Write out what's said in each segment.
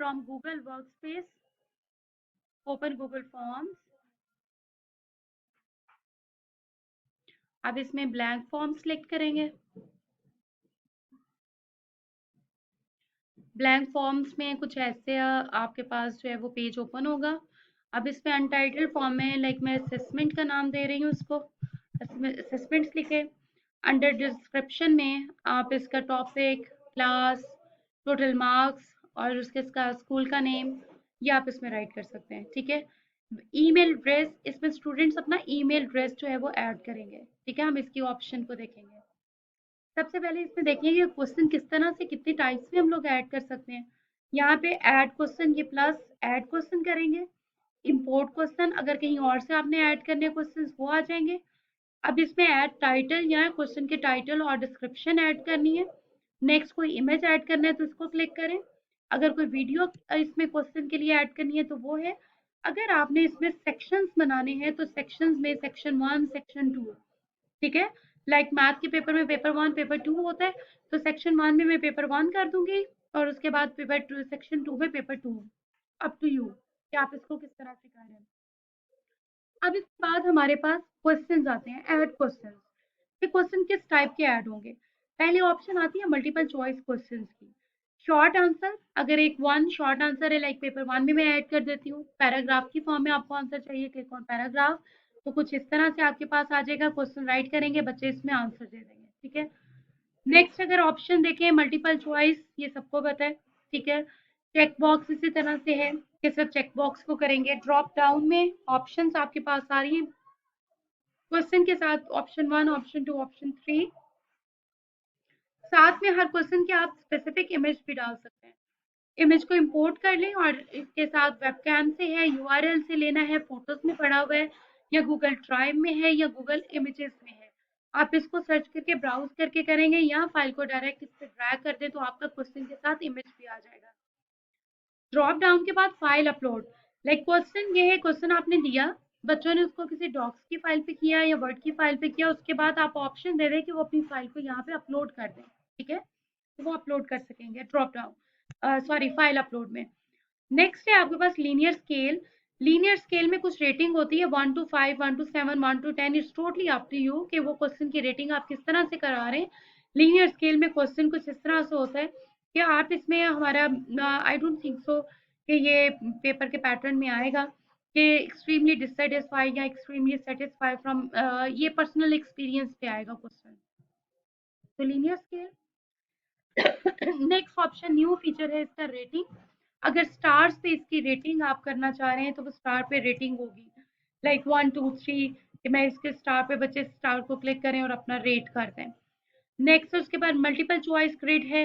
From Google workspace, open Google forms. अब इसमें blank form select करेंगे। ब्लैंक फॉर्म्स में कुछ ऐसे आपके पास जो है वो पेज ओपन होगा। अब इसमें अनटाइटल्ड फॉर्म में लाइक मैं असेसमेंट का नाम दे रही हूँ इसको, असेसमेंट्स लिखे। अंडर डिस्क्रिप्शन में आप इसका टॉपिक, क्लास, टोटल मार्क्स और उसके स्कूल का नेम ये आप इसमें राइट कर सकते हैं। ठीक है। ईमेल एड्रेस, इसमें स्टूडेंट्स अपना ईमेल एड्रेस जो है वो ऐड करेंगे। ठीक है, हम इसकी ऑप्शन को देखेंगे। सबसे पहले इसमें देखिए कि क्वेश्चन किस तरह से कितने टाइप्स में हम लोग ऐड कर सकते हैं। यहाँ पे ऐड क्वेश्चन, ये प्लस ऐड क्वेश्चन करेंगे। इंपोर्ट क्वेश्चन, अगर कहीं और से आपने ऐड करने क्वेश्चन वो आ जाएंगे। अब इसमें ऐड टाइटल, या क्वेश्चन के टाइटल और डिस्क्रिप्शन ऐड करनी है। नेक्स्ट कोई इमेज ऐड करना है तो इसको क्लिक करें। अगर कोई वीडियो इसमें क्वेश्चन के लिए ऐड करनी है तो वो है। अगर आपने इसमें सेक्शंस बनाने हैं तो सेक्शंस में सेक्शन 1, सेक्शन 2। ठीक है। लाइक मैथ के पेपर में पेपर 1, पेपर 2 होता है, तो सेक्शन 1 में मैं पेपर 1 कर दूंगी और उसके बाद पेपर 2, सेक्शन 2 में पेपर 2। अप टू यू कि आप इसको किस तरह से कर रहे हैं। अब इसके बाद हमारे पास क्वेश्चंस आते हैं, ऐड क्वेश्चंस। ये क्वेश्चन किस टाइप के ऐड होंगे। पहले ऑप्शन आती है मल्टीपल चॉइस क्वेश्चंस की। शॉर्ट आंसर, अगर एक वन शॉर्ट आंसर है लाइक पेपर 1 में मैं ऐड कर देती हूँ। पैराग्राफ की फॉर्म में आपको आंसर चाहिए, क्लिक ऑन पैराग्राफ, तो कुछ इस तरह से आपके पास आ जाएगा। क्वेश्चन राइट करेंगे, बच्चे इसमें आंसर दे देंगे। ठीक है। नेक्स्ट अगर ऑप्शन देखें मल्टीपल चॉइस, ये सबको पता है। ठीक है। चेक बॉक्स इसी तरह से है कि सब चेक बॉक्स को करेंगे। ड्रॉप डाउन में ऑप्शंस आपके पास आ रही हैं क्वेश्चन के साथ, ऑप्शन 1, ऑप्शन 2, ऑप्शन 3। साथ में हर क्वेश्चन के आप स्पेसिफिक इमेज भी डाल सकते हैं। इमेज को इंपोर्ट कर लें और इसके साथ वेबकैम से है, यूआरएल से लेना है, फोटोज में पड़ा हुआ है, या गूगल ड्राइव में है, या गूगल इमेजेस में है। आप इसको सर्च करके ब्राउज करके करेंगे, या फाइल को डायरेक्ट इस पर ड्रैग कर दे तो आपका क्वेश्चन के साथ इमेज भी आ जाएगा। ड्रॉप डाउन के बाद फाइल अपलोड, लाइक क्वेश्चन ये है, क्वेश्चन आपने दिया, बच्चों ने उसको किसी डॉक्स की फाइल पे किया या वर्ड की फाइल पे किया, उसके बाद आप ऑप्शन दे दें कि वो अपनी फाइल को यहाँ पे अपलोड कर दें। ठीक है, तो वो अपलोड कर सकेंगे drop down, sorry file upload में। नेक्स्ट है आपके पास लीनियर स्केल। लीनियर स्केल में कुछ रेटिंग होती है 1 to 5, 1 to 7, 1 to 10। It's totally up to you कि वो क्वेश्चन की रेटिंग आप किस तरह से करा रहे हैं। लीनियर स्केल में क्वेश्चन कुछ इस तरह से होता है कि आप इसमें हमारा, आई डोंट थिंक सो कि ये पेपर के पैटर्न में आएगा कि एक्सट्रीमली डिससेटिस्फाइड या एक्सट्रीमली सेटिस्फाइड फ्रॉम, ये पर्सनल एक्सपीरियंस पे आएगा क्वेश्चन। तो linear scale. Next option new feature है इसका, रेटिंग। अगर स्टार्स पे इसकी रेटिंग आप करना चाह रहे हैं तो वो स्टार पे रेटिंग होगी, लाइक 1, 2, 3, कि मैं इसके स्टार पे बच्चे स्टार को क्लिक करें और अपना रेट कर दें। नेक्स्ट उसके बाद मल्टीपल चॉइस ग्रिड है,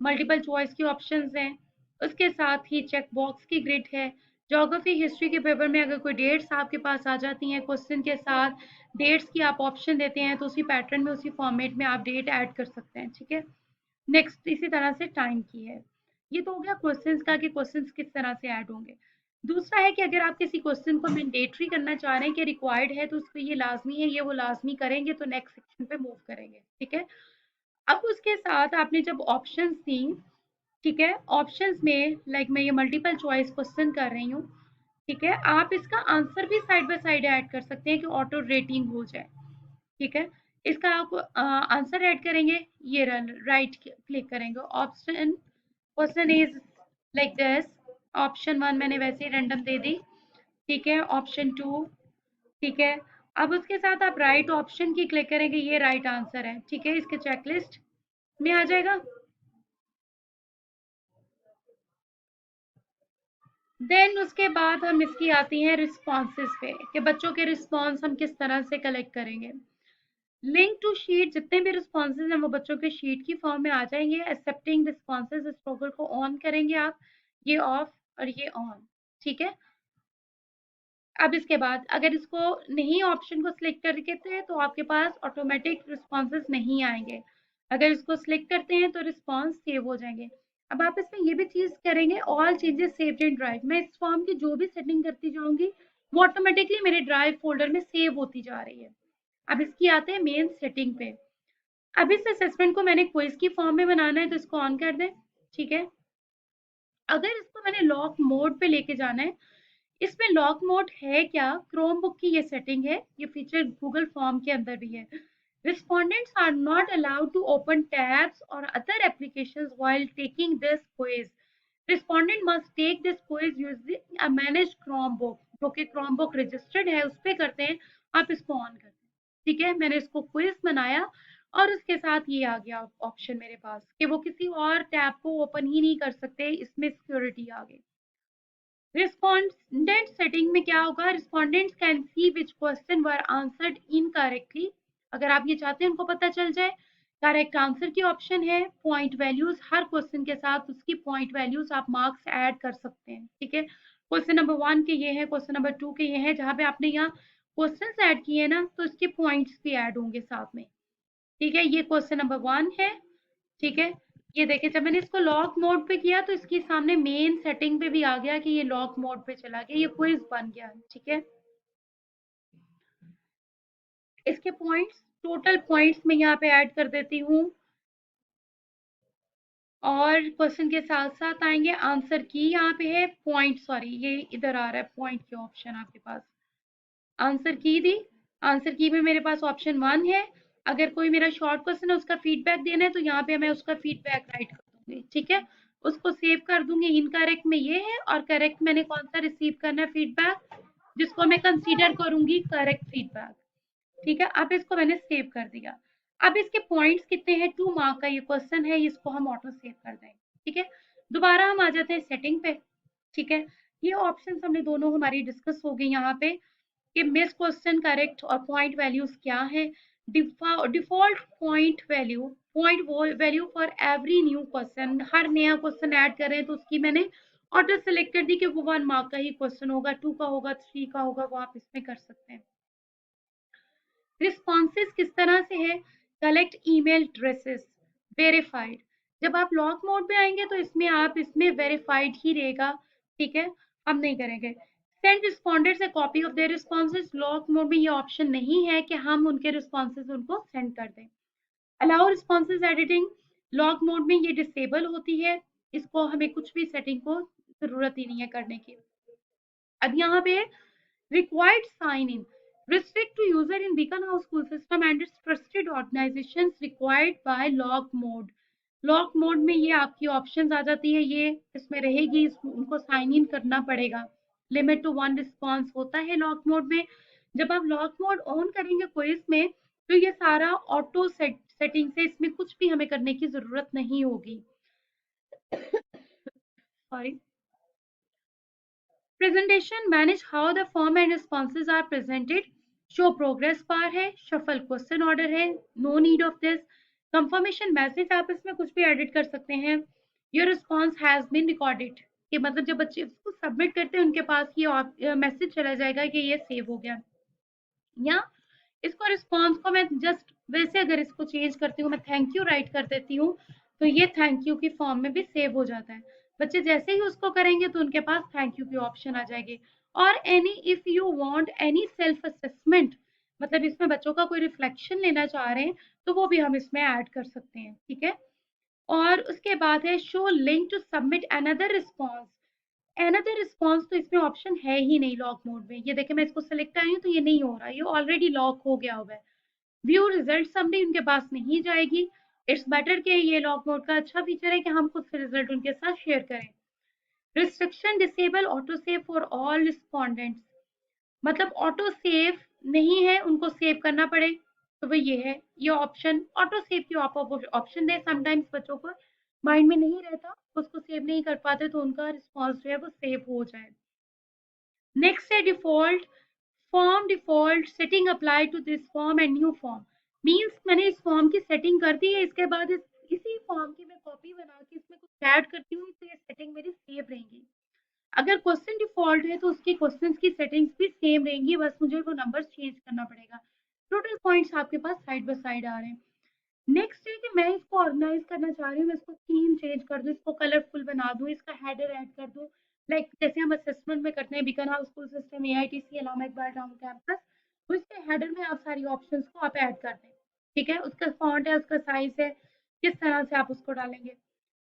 मल्टीपल चॉइस की ऑप्शंस हैं। उसके साथ ही चेक बॉक्स की ग्रिड है। ज्योग्राफी हिस्ट्री के पेपर में अगर कोई डेट्स आपके पास आ जाती हैं क्वेश्चन के साथ, डेट्स की आप ऑप्शन देते हैं तो उसी पैटर्न में, उसी फॉर्मेट में आप डेट ऐड कर सकते हैं। ठीक है। नेक्स्ट इसी तरह से टाइम की है। ये तो हो गया क्वेश्चंस का कि क्वेश्चंस किस तरह से ऐड होंगे। दूसरा है कि अगर आप किसी क्वेश्चन को मैंडेटरी करना चाह रहे हैं कि रिक्वायर्ड है तो उस पर ये लाजमी है, ये वो लाजमी करेंगे तो नेक्स्ट सेक्शन पे मूव करेंगे। ठीक है। अब उसके साथ आपने जब ऑप्शंस दी, ठीक है, ऑप्शंस में लाइक मैं ये मल्टीपल चॉइस क्वेश्चन कर रही हूँ। ठीक है, आप इसका आंसर भी साइड बाय साइड ऐड कर सकते हैं कि ऑटो रेटिंग हो जाए। ठीक है। इसका आप आंसर ऐड करेंगे, ये राइट क्लिक करेंगे, option question is like this. Option 1 मैंने वैसे ही रैंडम दे दी। ठीक है। ऑप्शन 2। ठीक है। अब उसके साथ आप राइट ऑप्शन की क्लिक करेंगे, ये राइट आंसर है। ठीक है, इसके चेकलिस्ट में आ जाएगा। देन उसके बाद हम इसकी आती हैं रिस्पॉन्सेज पे कि बच्चों के रिस्पॉन्स हम किस तरह से कलेक्ट करेंगे। लिंक टू शीट, जितने भी रिस्पॉन्सेज हैं वो बच्चों के शीट की फॉर्म में आ जाएंगे। एक्सेप्टिंग रिस्पॉन्सेज, इस टॉगल को ऑन करेंगे आप, ये ऑफ और ये ऑन। ठीक है। अब इसके बाद अगर इसको नहीं ऑप्शन को सिलेक्ट करके थे तो आपके पास ऑटोमेटिक रिस्पॉन्सेज नहीं आएंगे। अगर इसको सिलेक्ट करते हैं तो रिस्पॉन्स सेव हो जाएंगे। अब आप इसमें ये भी चीज करेंगे, all changes saved in drive. मैं इस फॉर्म की जो भी सेटिंग करती जाऊंगी वो ऑटोमेटिकली मेरे ड्राइव फोल्डर में सेव होती जा रही है। अब इसकी आते हैं मेन सेटिंग पे। अब इस असेसमेंट को मैंने क्विज की फॉर्म में बनाना है तो इसको ऑन कर दें। ठीक है। अगर इसको मैंने लॉक मोड पे लेके जाना है, इसमें लॉक मोड है क्या, क्रोम बुक की ये सेटिंग है, ये फीचर गूगल फॉर्म के अंदर भी है। Respondents are not allowed to open tabs or other applications while taking this quiz. Respondent must take this quiz using a managed Chromebook, जो कि Chromebook रजिस्टर्ड है, उस पे करते हैं, आप इसको ऑन करते हैं। ठीक है, मैंने इसको क्विज बनाया और उसके साथ ये आ गया ऑप्शन मेरे पास कि वो किसी और टैब को ओपन ही नहीं कर सकते, इसमें सिक्योरिटी आ गई। रिस्पोंडेंट सेटिंग में क्या होगा, respondents can see which question were answered incorrectly. अगर आप ये चाहते हैं उनको पता चल जाए, करेक्ट आंसर की ऑप्शन है, पॉइंट वैल्यूज, हर क्वेश्चन के साथ उसकी पॉइंट वैल्यूज आप मार्क्स ऐड कर सकते हैं। ठीक है, क्वेश्चन नंबर 1 के ये है, क्वेश्चन नंबर 2 के ये है, जहां पे आपने यहाँ क्वेश्चन ऐड किए ना, तो इसके पॉइंट्स भी ऐड होंगे साथ में। ठीक है, ये क्वेश्चन नंबर 1 है। ठीक है, ये देखिए जब मैंने इसको लॉक मोड पे किया तो इसके सामने मेन सेटिंग पे भी आ गया कि ये लॉक मोड पे चला गया, ये क्विज बन गया। ठीक है, इसके पॉइंट्स, टोटल पॉइंट्स मैं यहाँ पे ऐड कर देती हूँ और क्वेश्चन के साथ साथ आएंगे आंसर की, यहाँ पे है पॉइंट, सॉरी ये इधर आ रहा है पॉइंट के ऑप्शन आपके पास। आंसर की दी, आंसर की में मेरे पास ऑप्शन 1 है। अगर कोई मेरा शॉर्ट क्वेश्चन है उसका फीडबैक देना है तो यहाँ पे मैं उसका फीडबैक राइट कर दूंगी। ठीक है, उसको सेव कर दूंगी, इनकरेक्ट में ये है और करेक्ट मैंने कौन सा रिसीव करना है फीडबैक, जिसको मैं कंसीडर करूंगी करेक्ट फीडबैक। ठीक है, अब इसको मैंने सेव कर दिया। अब इसके पॉइंट्स कितने हैं, 2 मार्क का ये क्वेश्चन है, इसको हम ऑटो सेव कर देंगे। ठीक है, दोबारा हम आ जाते हैं सेटिंग पे। ठीक है, ये ऑप्शन हमने दोनों हमारी डिस्कस हो गई यहाँ पे कि मिस क्वेश्चन करेक्ट और पॉइंट वैल्यूज क्या है। Default point value for every new question, हर नया क्वेश्चन ऐड करें तो उसकी मैंने ऑटो सेलेक्ट कर दी कि वो 1 मार्क का ही क्वेश्चन होगा, 2 का होगा, 3 का होगा, वो आप इसमें कर सकते हैं। रिस्पॉन्सेज किस तरह से है, कलेक्ट ईमेल एड्रेसेस, वेरीफाइड। जब आप लॉक मोड में आएंगे तो इसमें आप इसमें वेरीफाइड ही रहेगा। ठीक है, हम नहीं करेंगे। Send respondents A copy of their responses, lock mode में ये ऑप्शन नहीं है कि हम उनके रिस्पॉन्सेज उनको सेंड कर दें। Allow responses editing, lock mode में ये डिसेबल होती है, इसको हमें कुछ भी सेटिंग को जरूरत ही नहीं है करने की। अब यहाँ पे required sign in, restrict to user in Beacon House school system and its trusted organizations required by lock mode। Lock mode में ये आपकी ऑप्शंस आ जाती है, ये इसमें रहेगी, उनको साइन इन करना पड़ेगा। लिमिट टू 1 रिस्पॉन्स होता है लॉक मोड में। जब आप लॉक मोड ऑन करेंगे क्विज में तो ये सारा ऑटो सेटिंग से, इसमें कुछ भी हमें करने की जरूरत नहीं होगी। Sorry, presentation, manage how the form and responses are presented, show progress bar है, शफल क्वेश्चन ऑर्डर है, no need of this. Confirmation message, आप इसमें कुछ भी एडिट कर सकते हैं। Your response has been recorded, कि मतलब जब बच्चे इसको सबमिट करते हैं उनके पास ये मैसेज चला जाएगा कि ये सेव हो गया। या इसको रिस्पॉन्स को मैं जस्ट वैसे अगर इसको चेंज करती हूँ, मैं थैंक यू राइट कर देती हूँ, तो ये थैंक यू की फॉर्म में भी सेव हो जाता है। बच्चे जैसे ही उसको करेंगे तो उनके पास थैंक यू की ऑप्शन आ जाएगी। और any if you want any self assessment, मतलब इसमें बच्चों का कोई रिफ्लेक्शन लेना चाह रहे हैं तो वो भी हम इसमें ऐड कर सकते हैं। ठीक है, और उसके बाद है show link to submit another response. Another response तो इसमें ऑप्शन है ही नहीं लॉक मोड में। ये देखिए मैं इसको सेलेक्ट आई हूँ तो ये नहीं हो रहा, ये ऑलरेडी लॉक हो गया हुआ है। व्यू रिजल्ट समरी उनके पास नहीं जाएगी। इट्स बेटर कि ये लॉक मोड का अच्छा फीचर है कि हम खुद से रिजल्ट उनके साथ शेयर करें। Restriction disable auto save for all respondents, मतलब ऑटो सेव नहीं है, उनको सेव करना पड़े तो वो ये है, ये ऑप्शन ऑटो सेव की ऑप्शन दे। समटाइम्स बच्चों को माइंड में नहीं रहता, उसको सेव नहीं कर पाते तो उनका रिस्पॉन्स जो है वो सेव हो जाए। नेक्स्ट है default form, default setting apply to this form and new form. Means मैंने इस फॉर्म की सेटिंग कर दी है, इसके बाद इसी फॉर्म की मैं कॉपी बना के इसमें कुछ ऐड करती हूँ तो ये सेटिंग मेरी सेव रहेंगी। अगर क्वेश्चन डिफॉल्ट है तो उसकी क्वेश्चंस की सेटिंग्स भी सेम रहेंगी, बस मुझे वो नंबर चेंज करना पड़ेगा। टोटल पॉइंट्स आपके पास साइड बाय साइड आ रहे हैं। नेक्स्ट है कि मैं इसको ऑर्गेनाइज करना चाह रही हूँ, मैं इसको थीम चेंज कर दूँ, इसको कलरफुल बना दूँ, इसका हेडर ऐड कर दूँ। लाइक जैसे हम असेसमेंट में करते हैं Beaconhouse school system AITC Allama Iqbal town campus, तो इसके हेडर में आप सारी ऑप्शंस को आप ऐड कर दें। ठीक है, उसका फॉन्ट है, उसका साइज है, किस तरह से आप उसको डालेंगे।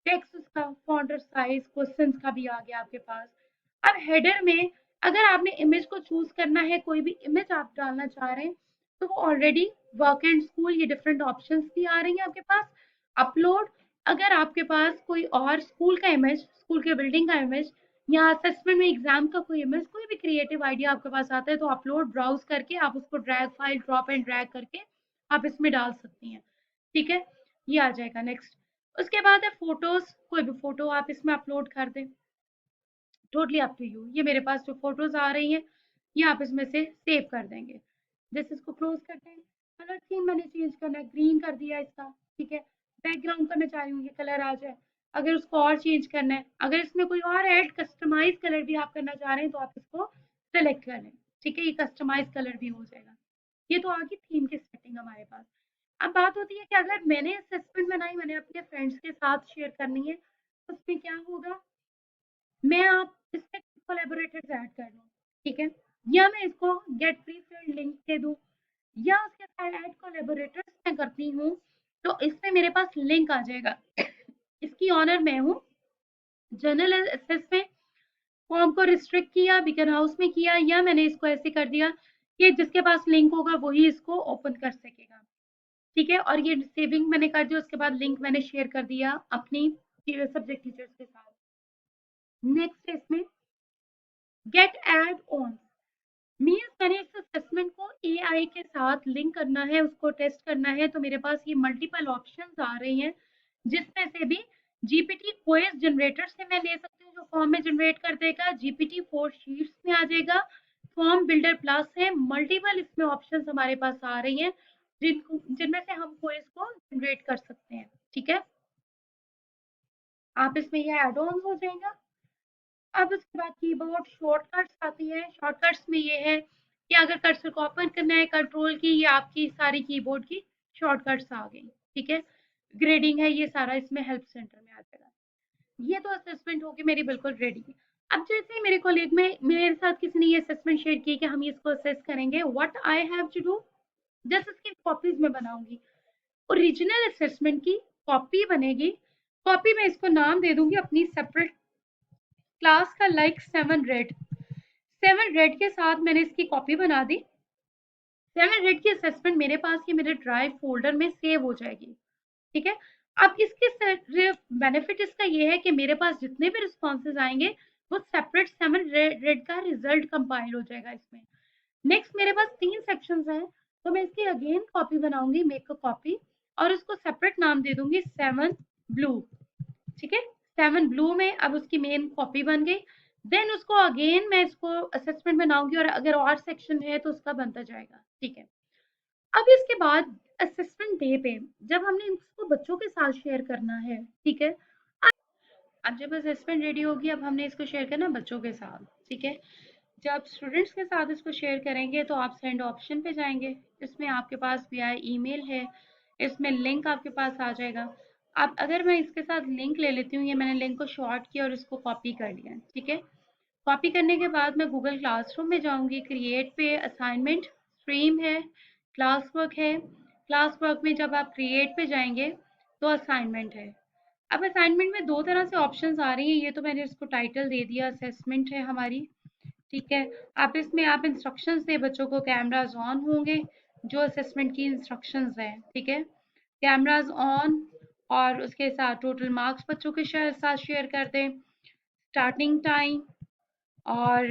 टेक्स्ट उसका फॉन्ट और साइज क्वेश्चंस का भी आ गया आपके पास। अब हेडर में अगर आपने इमेज को चूज करना है, कोई भी इमेज आप डालना चाह रहे हैं, तो वो ऑलरेडी वर्क एंड स्कूल ये डिफरेंट ऑप्शंस भी आ रही हैं आपके पास। अपलोड, अगर आपके पास कोई और स्कूल का इमेज, स्कूल के बिल्डिंग का इमेज या असेसमेंट में एग्जाम का कोई इमेज, कोई भी क्रिएटिव आइडिया आपके पास आता है, तो अपलोड ब्राउज करके आप उसको drag file drop and drag करके आप इसमें डाल सकती हैं। ठीक है, ये आ जाएगा नेक्स्ट। उसके बाद है फोटोज, कोई भी फोटो आप इसमें अपलोड कर दें, टोटली अप टू यू। ये मेरे पास जो फोटोज आ रही हैं ये आप इसमें से सेव कर देंगे। जैसे इसको क्लोज करते हैं, कलर थीम मैंने चेंज करना है, ग्रीन कर दिया इसका। ठीक है, बैकग्राउंड का मैं चाह रही हूँ ये कलर आ जाए, अगर उसको और चेंज करना है, अगर इसमें कोई और ऐड कस्टमाइज कलर भी आप करना चाह रहे हैं तो आप इसको सेलेक्ट कर लें। ठीक है, ये कस्टमाइज कलर भी हो जाएगा। ये तो आ गई थीम की सेटिंग हमारे पास। अब बात होती है कि अगर मैंने असेसमेंट बनाई, मैंने अपने फ्रेंड्स के साथ शेयर करनी है, तो उसमें क्या होगा, मैं आप इसमें कोलैबोरेटर्स ऐड कर लूँ। ठीक है, या मैं इसको गेट प्री फिल्ड लिंक दे दूँ, या उसके साथ ऐड कोलैबोरेटर्स मैं करती हूँ, तो इसमें मेरे पास लिंक आ जाएगा। इसकी ऑनर मैं हूँ। जनरल एक्सेस में फॉर्म को रिस्ट्रिक्ट किया, बिकन हाउस में किया, या मैंने इसको ऐसे कर दिया कि जिसके पास लिंक होगा वही इसको ओपन कर सकेगा। ठीक है, और ये सेविंग मैंने कर दिया, उसके बाद लिंक मैंने शेयर कर दिया अपनी सब्जेक्ट टीचर्स के साथ। नेक्स्ट इसमें गेट एड ऑन मीन्स मैंने इस असेसमेंट को एआई के साथ लिंक करना है, उसको टेस्ट करना है, तो मेरे पास ये मल्टीपल ऑप्शंस आ रही हैं, जिसमें से भी जीपीटी क्वेज जनरेटर से मैं ले सकती हूँ, जो फॉर्म में जनरेट कर देगा। जीपीटी 4 शीट्स में आ जाएगा। फॉर्म बिल्डर प्लस है। मल्टीपल इसमें ऑप्शंस हमारे पास आ रही हैं, जिनमें से हम क्वेज को जनरेट कर सकते हैं। ठीक है, आप इसमें ये एड ऑन हो जाएगा। अब उसके बाद कीबोर्ड शॉर्टकट्स आती है। शॉर्टकट्स में ये है कि अगर कर्सर को ओपन करना है कंट्रोल की, ये आपकी सारी कीबोर्ड की शॉर्टकट्स आ गई। ठीक है, ग्रेडिंग है, ये सारा इसमें हेल्प सेंटर में आ जाएगा। ये तो असेसमेंट होगी मेरी बिल्कुल रेडी। अब जैसे ही मेरे कॉलेज में मेरे साथ किसी ने ये असेसमेंट शेयर की कि हम इसको असेस करेंगे, what I have to do, just इसकी कॉपीज में बनाऊंगी। ओरिजिनल असेसमेंट की कॉपी बनेगी। कॉपी में इसको नाम दे दूंगी अपनी सेपरेट क्लास का, लाइक 7 रेड। 7 रेड के साथ मैंने इसकी कॉपी बना दी। 7 रेड की असेसमेंट मेरे पास ये मेरे ड्राइव फोल्डर में सेव हो जाएगी। ठीक है, अब इसके बेनिफिट इसका ये है कि मेरे पास जितने भी रिस्पॉन्सेज आएंगे वो सेपरेट 7 रेड का रिजल्ट कंपाइल हो जाएगा इसमें। नेक्स्ट मेरे पास 3 सेक्शंस हैं, तो मैं इसकी अगेन कॉपी बनाऊंगी, मेक अ कॉपी, और उसको सेपरेट नाम दे दूंगी 7 ब्लू। ठीक है, 7 ब्लू में अब उसकी मेन कॉपी बन गई। देन उसको अगेन मैं इसको असेसमेंट बनाऊंगी, और अगर और सेक्शन है तो उसका बनता जाएगा। ठीक है, अब इसके बाद असेसमेंट डे पे जब हमने इसको बच्चों के साथ शेयर करना है, ठीक है, अब जब असेसमेंट रेडी होगी, अब हमने इसको शेयर करना बच्चों के साथ। ठीक है, जब स्टूडेंट्स के साथ इसको शेयर करेंगे तो आप सेंड ऑप्शन पे जाएंगे, इसमें आपके पास वीआई ईमेल है, इसमें लिंक आपके पास आ जाएगा। अब अगर मैं इसके साथ लिंक ले लेती हूँ, ये मैंने लिंक को शॉर्ट किया और इसको कॉपी कर लिया। ठीक है, कॉपी करने के बाद मैं गूगल क्लासरूम में जाऊंगी, क्रिएट पे असाइनमेंट स्ट्रीम है, क्लास वर्क है। क्लास वर्क में जब आप क्रिएट पे जाएंगे तो असाइनमेंट है। अब असाइनमेंट में दो तरह से ऑप्शंस आ रही हैं, ये तो मैंने इसको टाइटल दे दिया, असेसमेंट है हमारी। ठीक है, आप इसमें आप इंस्ट्रक्शंस दे, बच्चों को कैमराज ऑन होंगे, जो असेसमेंट की इंस्ट्रक्शंस हैं। ठीक है, कैमराज ऑन, और उसके साथ टोटल मार्क्स बच्चों के साथ शेयर कर दें, स्टार्टिंग टाइम और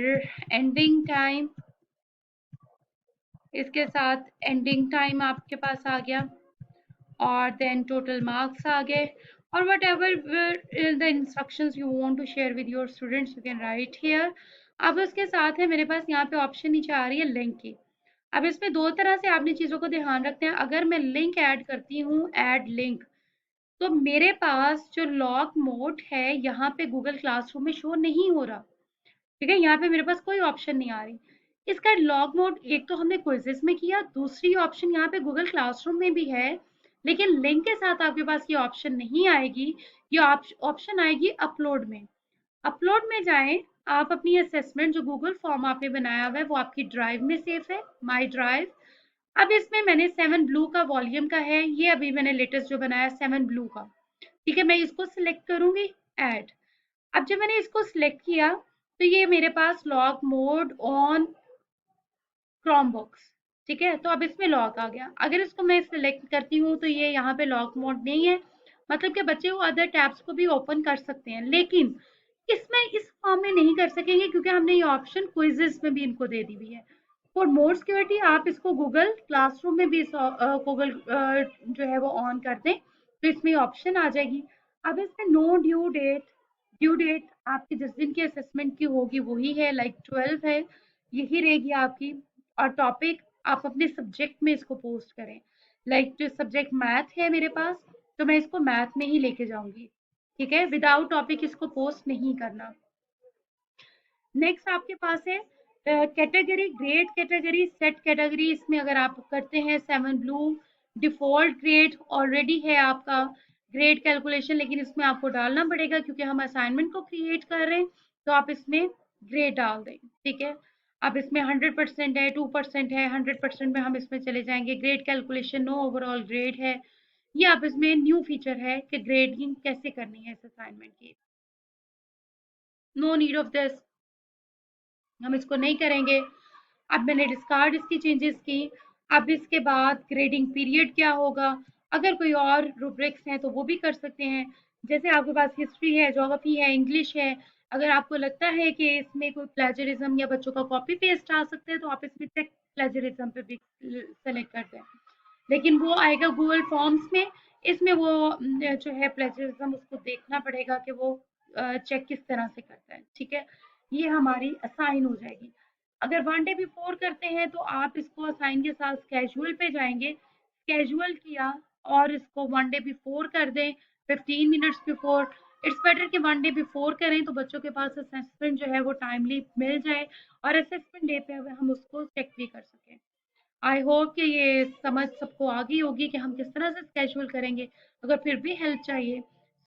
एंडिंग टाइम, इसके साथ एंडिंग टाइम आपके पास आ गया, और देन टोटल मार्क्स आ गए, और whatever the instructions you want to share with your students you can write here. अब उसके साथ है मेरे पास यहाँ पे ऑप्शन नीचे आ रही है लिंक की। अब इसमें दो तरह से आपने चीज़ों को ध्यान रखते हैं। अगर मैं लिंक ऐड करती हूँ, ऐड लिंक, तो मेरे पास जो लॉग मोड है यहाँ पे गूगल क्लासरूम में शो नहीं हो रहा। ठीक है, यहाँ पे मेरे पास कोई ऑप्शन नहीं आ रही। इसका लॉग मोड एक तो हमने क्विज़ेस में किया, दूसरी ऑप्शन यहाँ पे गूगल क्लासरूम में भी है, लेकिन लिंक के साथ आपके पास ये ऑप्शन नहीं आएगी। ये ऑप्शन आएगी अपलोड में। अपलोड में जाएं, आप अपनी असेसमेंट जो गूगल फॉर्म आपने बनाया हुआ है वो आपकी ड्राइव में सेव है, माई ड्राइव। अब इसमें मैंने 7 ब्लू का वॉल्यूम का है, ये अभी मैंने लेटेस्ट जो बनाया 7 ब्लू का। ठीक है, मैं इसको सिलेक्ट करूंगी ऐड। अब जब मैंने इसको सिलेक्ट किया तो ये मेरे पास lock mode on Chrome box, ठीक है, तो अब इसमें लॉक आ गया। अगर इसको मैं सिलेक्ट करती हूँ तो ये यहाँ पे लॉक मोड नहीं है, मतलब कि बच्चे वो अदर टैब्स को भी ओपन कर सकते हैं, लेकिन इसमें इस फॉर्म में नहीं कर सकेंगे क्योंकि हमने ये ऑप्शन क्विजेस में भी इनको दे दी हुई है। फॉर मोर सिक्योरिटी आप इसको गूगल क्लासरूम में भी गूगल जो है वो ऑन कर दें तो इसमें ऑप्शन आ जाएगी। अब इसमें नो ड्यू डेट आपकी जिस दिन की असेसमेंट की होगी वही है, लाइक 12 है, यही रहेगी आपकी। और टॉपिक आप अपने सब्जेक्ट में इसको पोस्ट करें, लाइक जो सब्जेक्ट मैथ है मेरे पास तो मैं इसको मैथ में ही लेके जाऊंगी, ठीक है, विदाउट टॉपिक इसको पोस्ट नहीं करना। नेक्स्ट आपके पास है category, grade category, set category. इसमें अगर आप करते हैं 7 ब्लू, डिफॉल्ट ग्रेड ऑलरेडी है आपका ग्रेड कैलकुलेशन, लेकिन इसमें आपको डालना पड़ेगा क्योंकि हम असाइनमेंट को क्रिएट कर रहे हैं, तो आप इसमें ग्रेड डाल दें, ठीक है। अब इसमें 100% है, 2% है, 100% में हम इसमें चले जाएंगे। Grade calculation no overall grade है, ये आप इसमें न्यू फीचर है कि ग्रेडिंग कैसे करनी है इस असाइनमेंट की। नो नीड ऑफ दिस, हम इसको नहीं करेंगे। अब मैंने डिस्कार्ड इसकी चेंजेस की। अब इसके बाद ग्रेडिंग पीरियड क्या होगा, अगर कोई और रूब्रिक्स हैं तो वो भी कर सकते हैं। जैसे आपके पास हिस्ट्री है, ज्योग्राफी है, इंग्लिश है, अगर आपको लगता है कि इसमें कोई प्लेजरिज्म या बच्चों का कॉपी पेस्ट आ सकते हैं तो आप इसमें चेक प्लेजरिज्म पे भी सेलेक्ट कर दें, लेकिन वो आएगा गूगल फॉर्म्स में। इसमें वो जो है प्लेजरिज्म उसको देखना पड़ेगा कि वो चेक किस तरह से करता है, ठीक है। ये हमारी असाइन हो जाएगी। अगर 1 डे बिफोर करते हैं तो आप इसको असाइन के साथ स्केजुअल पे जाएंगे, स्केजुअल किया और इसको 1 डे बिफोर कर दें, 15 मिनट्स बिफोर। इट्स बेटर कि 1 डे बिफोर करें तो बच्चों के पास असेसमेंट जो है वो टाइमली मिल जाए और असेसमेंट डे पे हम उसको चेक भी कर सकें। आई होप कि ये समझ सबको आ गई होगी कि हम किस तरह से स्केड्यूल करेंगे। अगर फिर भी हेल्प चाहिए